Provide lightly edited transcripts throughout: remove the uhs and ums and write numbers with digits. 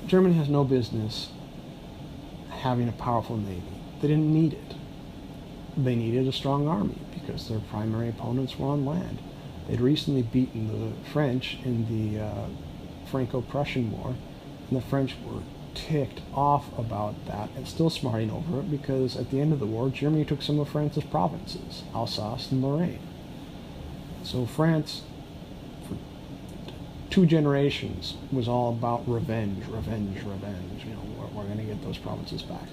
Germany has no business having a powerful navy. They didn't need it. They needed a strong army because their primary opponents were on land. They'd recently beaten the French in the Franco-Prussian War, and the French were ticked off about that and still smarting over it because at the end of the war, Germany took some of France's provinces, Alsace and Lorraine. So France, for 2 generations, was all about revenge. You know, we're going to get those provinces back.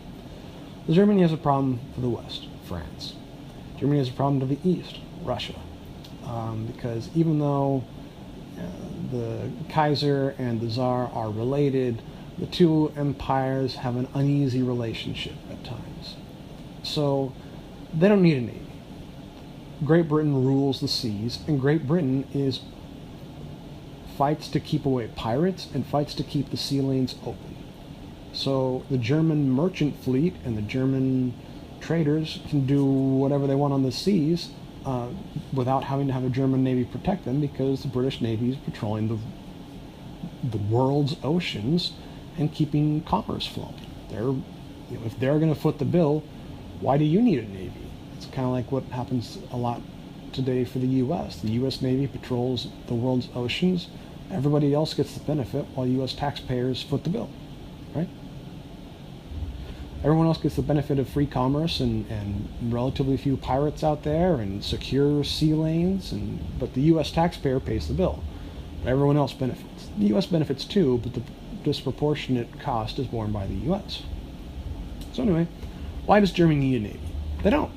So Germany has a problem to the west, France. Germany has a problem to the east, Russia. Because even though the Kaiser and the Tsar are related, the two empires have an uneasy relationship at times. So they don't need a navy. Great Britain rules the seas, and Great Britain fights to keep away pirates and fights to keep the sea lanes open. So the German merchant fleet and the German traders can do whatever they want on the seas without having to have a German navy protect them, because the British Navy is patrolling the world's oceans and keeping commerce flowing. If they're going to foot the bill, why do you need a navy? It's kind of like what happens a lot today for the U.S. The U.S. Navy patrols the world's oceans. Everybody else gets the benefit while U.S. taxpayers foot the bill, right? Everyone else gets the benefit of free commerce and relatively few pirates out there and secure sea lanes, but the U.S. taxpayer pays the bill. But everyone else benefits. The U.S. benefits too, but the disproportionate cost is borne by the U.S. So anyway, why does Germany need a navy? They don't.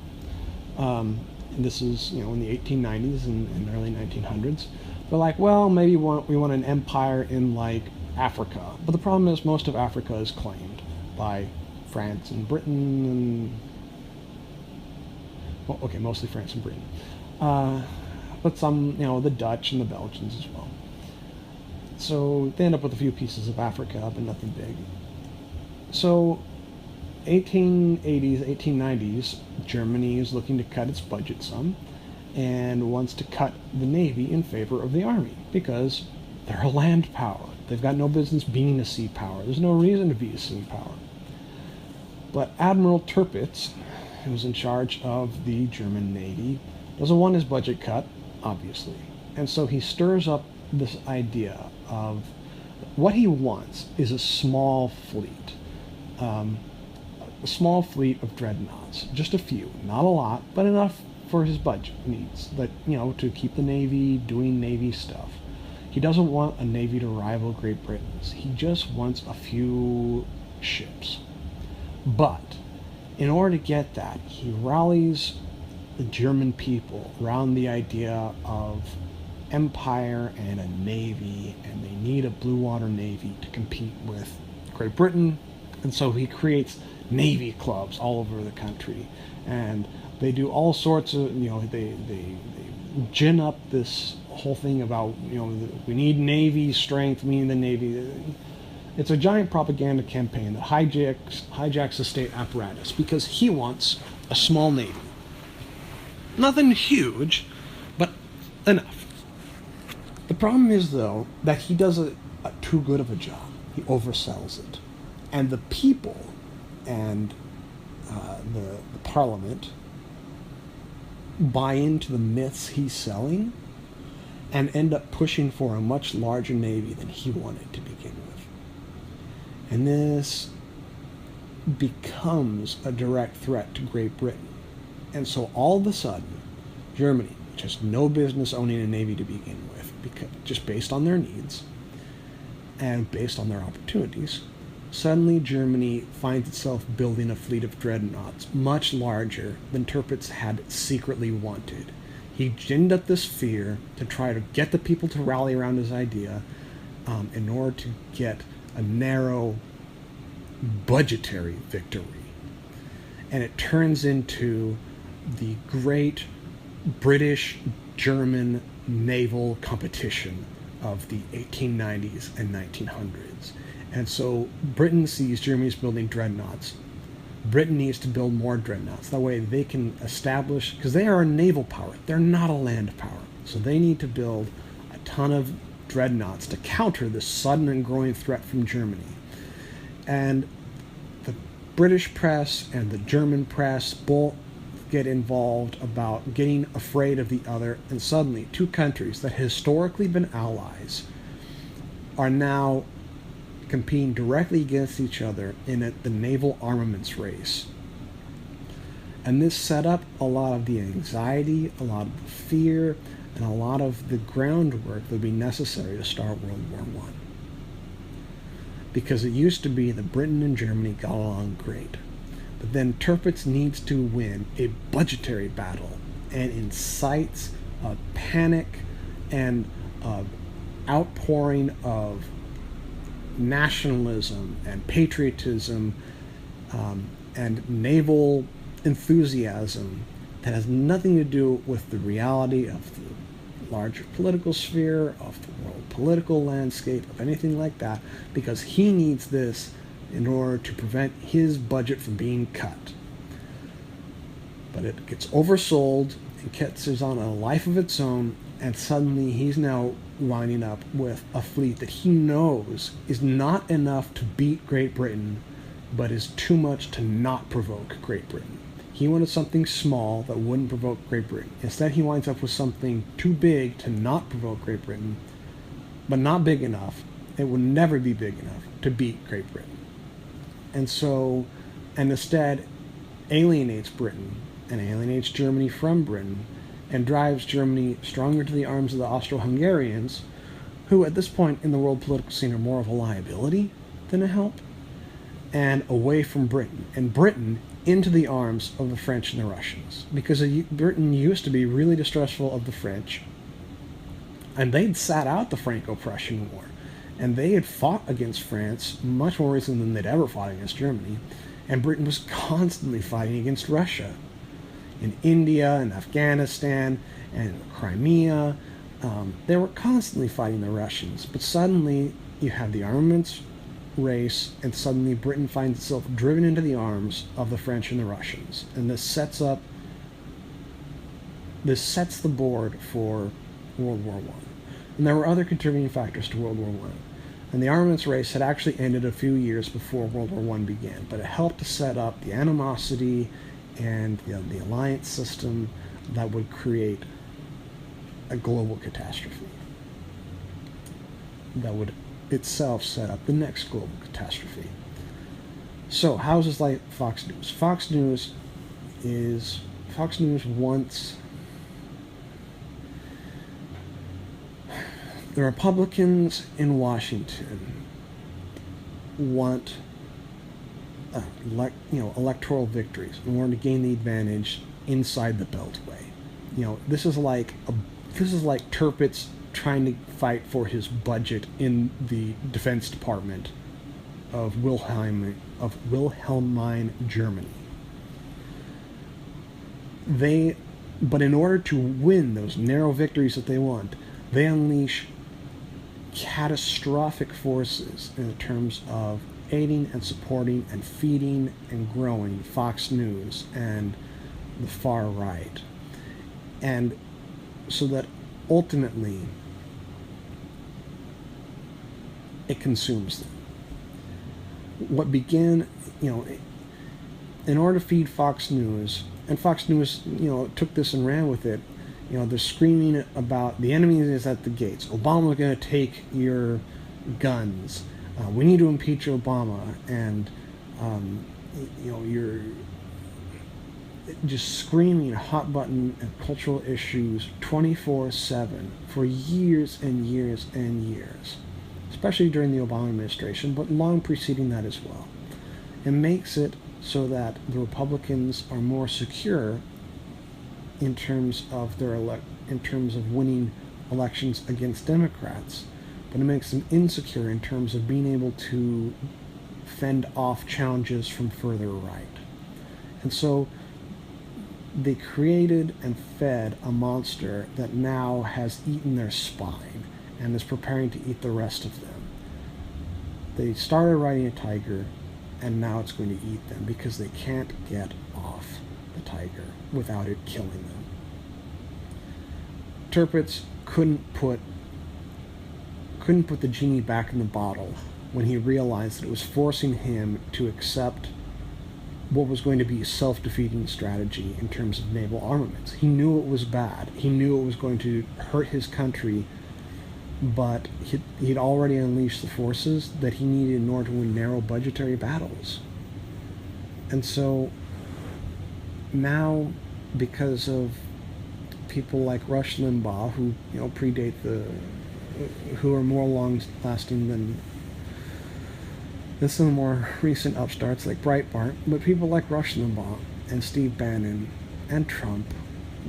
And this is, in the 1890s and early 1900s. They're like, well, maybe we want an empire in like Africa. But the problem is most of Africa is claimed by France and Britain, mostly France and Britain. But some, the Dutch and the Belgians as well. So they end up with a few pieces of Africa, but nothing big. So 1880s, 1890s, Germany is looking to cut its budget some and wants to cut the Navy in favor of the Army because they're a land power. They've got no business being a sea power. There's no reason to be a sea power. But Admiral Tirpitz, who's in charge of the German Navy, doesn't want his budget cut, obviously. And so he stirs up this idea of what he wants is a small fleet. A small fleet of dreadnoughts, just a few, not a lot, but enough for his budget needs, that, to keep the Navy doing Navy stuff. He doesn't want a Navy to rival Great Britain's. He just wants a few ships. But in order to get that, he rallies the German people around the idea of empire and a navy, and they need a blue water navy to compete with Great Britain. And so he creates navy clubs all over the country, and they do all sorts of, they gin up this whole thing about, we need navy strength, meaning the navy. It's a giant propaganda campaign that hijacks the state apparatus because he wants a small navy. Nothing huge, but enough. The problem is, though, that he does a too good of a job. He oversells it. And the people and the parliament buy into the myths he's selling and end up pushing for a much larger navy than he wanted to begin with. And this becomes a direct threat to Great Britain. And so all of a sudden, Germany, which has no business owning a navy to begin with, because just based on their needs and based on their opportunities, suddenly Germany finds itself building a fleet of dreadnoughts much larger than Tirpitz had secretly wanted. He ginned up this fear to try to get the people to rally around his idea in order to get a narrow budgetary victory. And it turns into the great British-German naval competition of the 1890s and 1900s. And so Britain sees Germany's building dreadnoughts. Britain needs to build more dreadnoughts. That way they can establish, because they are a naval power, they're not a land power. So they need to build a ton of dreadnoughts to counter this sudden and growing threat from Germany. And the British press and the German press both get involved about getting afraid of the other, and suddenly two countries that historically been allies are now competing directly against each other in the naval armaments race. And this set up a lot of the anxiety, a lot of the fear, and a lot of the groundwork that would be necessary to start World War I. Because it used to be that Britain and Germany got along great. But then Tirpitz needs to win a budgetary battle and incites a panic and outpouring of nationalism and patriotism and naval enthusiasm that has nothing to do with the reality of the larger political sphere, of the world political landscape, of anything like that, because he needs this in order to prevent his budget from being cut. But it gets oversold and catches on a life of its own, and suddenly he's now lining up with a fleet that he knows is not enough to beat Great Britain, but is too much to not provoke Great Britain. He wanted something small that wouldn't provoke Great Britain. Instead, he winds up with something too big to not provoke Great Britain, but not big enough. It will never be big enough to beat Great Britain. And instead alienates Britain and alienates Germany from Britain and drives Germany stronger to the arms of the Austro-Hungarians, who at this point in the world political scene are more of a liability than a help, and away from Britain, and Britain into the arms of the French and the Russians. Because Britain used to be really distrustful of the French, and they'd sat out the Franco-Prussian War, and they had fought against France much more recently than they'd ever fought against Germany, and Britain was constantly fighting against Russia. In India and Afghanistan and Crimea, they were constantly fighting the Russians. But suddenly you have the armaments race, and suddenly Britain finds itself driven into the arms of the French and the Russians. And this sets the board for World War I. And there were other contributing factors to World War I. And the armaments race had actually ended a few years before World War I began, but it helped to set up the animosity and the alliance system that would create a global catastrophe that would itself set up the next global catastrophe. So how is this like Fox News? Fox News wants the Republicans in Washington want electoral victories in order to gain the advantage inside the Beltway. This is like Tirpitz trying to fight for his budget in the Defense Department of Wilhelmine, Germany. But in order to win those narrow victories that they want, they unleash catastrophic forces in terms of aiding and supporting and feeding and growing Fox News and the far right. And so that ultimately it consumes them. What began, in order to feed Fox News, and Fox News, took this and ran with it. They're screaming about the enemy is at the gates. Obama's going to take your guns. We need to impeach Obama, and you're just screaming hot button and cultural issues 24/7 for years and years and years, especially during the Obama administration, but long preceding that as well. It makes it so that the Republicans are more secure in terms of winning elections against Democrats, but it makes them insecure in terms of being able to fend off challenges from further right. And so they created and fed a monster that now has eaten their spine and is preparing to eat the rest of them. They started riding a tiger, and now it's going to eat them because they can't get off the tiger without it killing them. Tirpitz couldn't put the genie back in the bottle when he realized that it was forcing him to accept what was going to be a self-defeating strategy in terms of naval armaments. He knew it was bad. He knew it was going to hurt his country, but he'd already unleashed the forces that he needed in order to win narrow budgetary battles. And so now, because of people like Rush Limbaugh, who predate who are more long-lasting than some more recent upstarts like Breitbart, but people like Rush Limbaugh and Steve Bannon and Trump,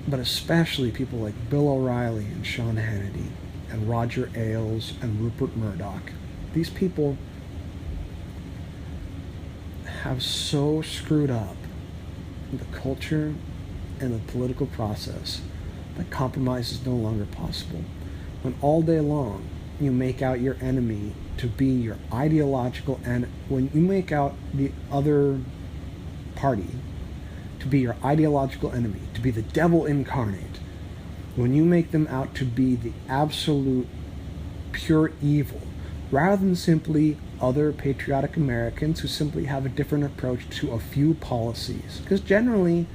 but especially people like Bill O'Reilly and Sean Hannity and Roger Ailes and Rupert Murdoch. These people have so screwed up the culture and the political process that compromise is no longer possible. When all day long you make out your enemy to be your ideological, and when you make out the other party to be your ideological enemy, to be the devil incarnate, when you make them out to be the absolute pure evil, rather than simply other patriotic Americans who simply have a different approach to a few policies, because generally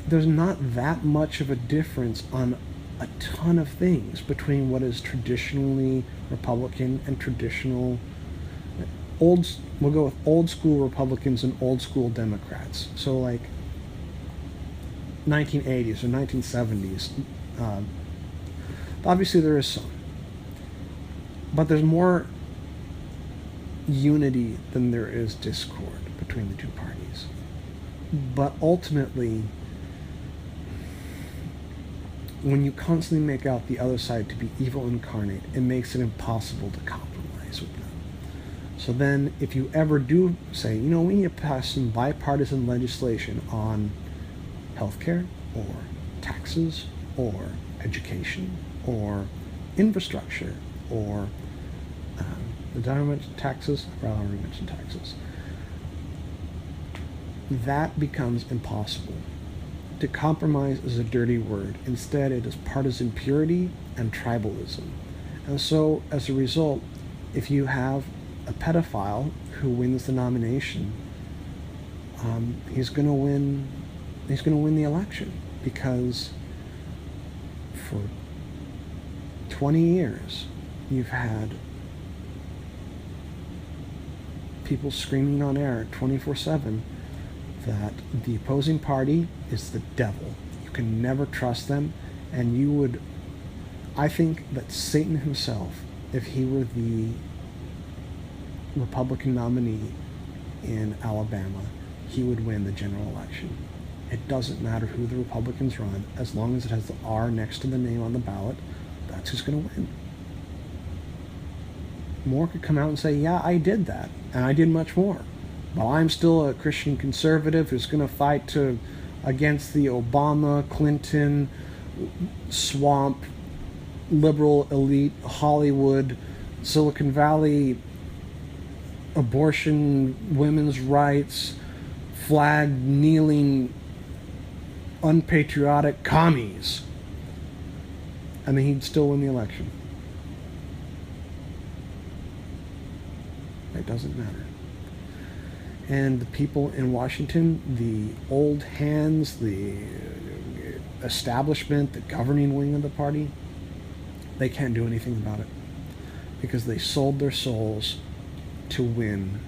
there's not that much of a difference on a ton of things between what is traditionally Republican and traditional we'll go with old school Republicans and old school Democrats. So like 1980s or 1970s, obviously there is some, but there's more unity than there is discord between the two parties. But ultimately, when you constantly make out the other side to be evil incarnate, it makes it impossible to compromise with them. So then, if you ever do say, we need to pass some bipartisan legislation on healthcare, or taxes, or education, or infrastructure, or did I mention taxes? I probably already mentioned taxes. That becomes impossible. To compromise is a dirty word. Instead, it is partisan purity and tribalism. And so, as a result, if you have a pedophile who wins the nomination, he's going to win the election, because for 20 years you've had people screaming on air 24/7 that the opposing party is the devil. You can never trust them, and I think that Satan himself, if he were the Republican nominee in Alabama, he would win the general election. It doesn't matter who the Republicans run, as long as it has the R next to the name on the ballot, that's who's going to win. Moore could come out and say, yeah, I did that, and I did much more. But I'm still a Christian conservative who's going to fight against the Obama, Clinton, swamp, liberal elite, Hollywood, Silicon Valley, abortion, women's rights, flag kneeling, unpatriotic commies. And then he'd still win the election. It doesn't matter. And the people in Washington, the old hands, the establishment, the governing wing of the party, they can't do anything about it, because they sold their souls to win,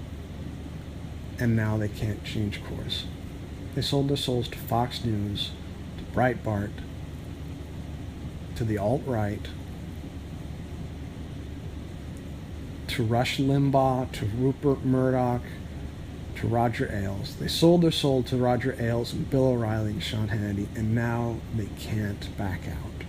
and now they can't change course. They sold their souls to Fox News, to Breitbart, to the alt-right, to Rush Limbaugh, to Rupert Murdoch, to Roger Ailes. They sold their soul to Roger Ailes and Bill O'Reilly and Sean Hannity, and now they can't back out.